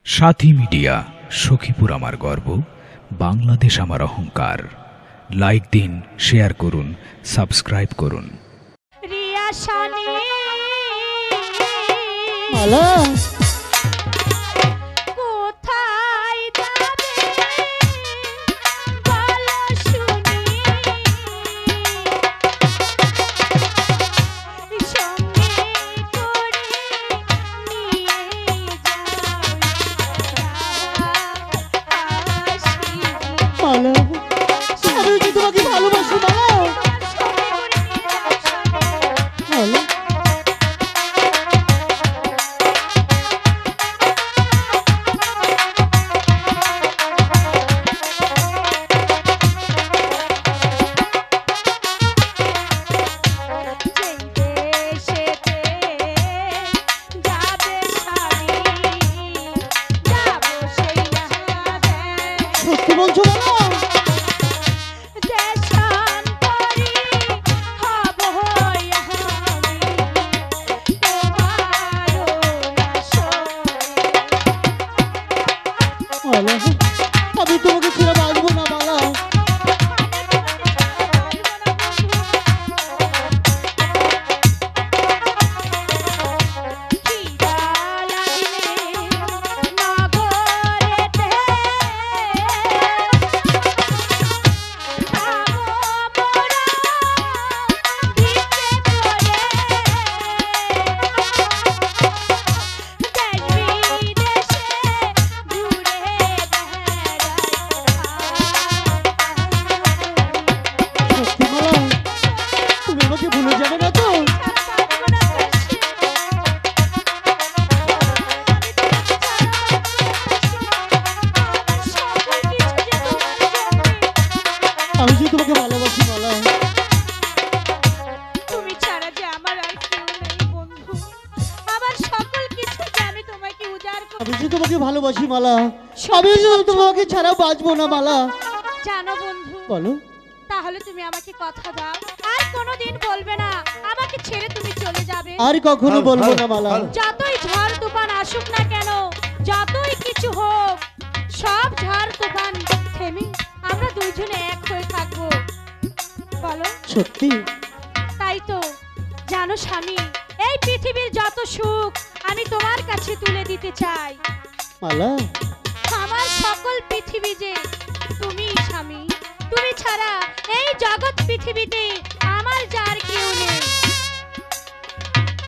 সাথী media, Sakhipur আমার গর্ব, বাংলাদেশ আমার অহংকার। লাইক দিন, শেয়ার করুন, সাবস্ক্রাইব করুন। রিয়া শানি মালা কোথায় যাবে বলো শুনি, সঙ্গে করে নিয়ে মালা আমি কি তোমাকে ভালোবাসি মালা? মালা সত্যি বলছো মালা? মালা আমি তোমাকে ছেড়ে বাঁচবো না মালা। সত্যি মালা তুমি আমাকে ভুলে যাবে না তো? আমি যে তোমাকে ভালোবাসি মালা। তুমি ছাড়া যে আমার আর কেউ নেই বন্ধু, আমার সকল কিছু যে আমি তোমাকে উজাড় আমি করে যে তোমাকে ভালোবাসি মালা। আমি যে তোমাকে ছাড়া বাঁচবো না মালা। জানো বন্ধু, বলো তাহলে তুমি আমাকে কথা দাও আর কোনোদিন বলবে না আমাকে ছেড়ে তুমি চলে যাবে। আর কখনো বলবো না মালা। যতই ঝড় তুফান আসুক না কেন, যতই কিছু হোক, সব ঝড় তুফান থেমে আমরা দুইজনে এক হয়ে থাকবো। বলো সত্যি তাই তো। জানো স্বামী, এই পৃথিবীর যত সুখ আমি তোমার কাছে তুলে দিতে চাই। মালা আমার সকল পৃথিবী যে তুমি স্বামী, তুমি ছাড়া এই জগৎ পৃথিবীতে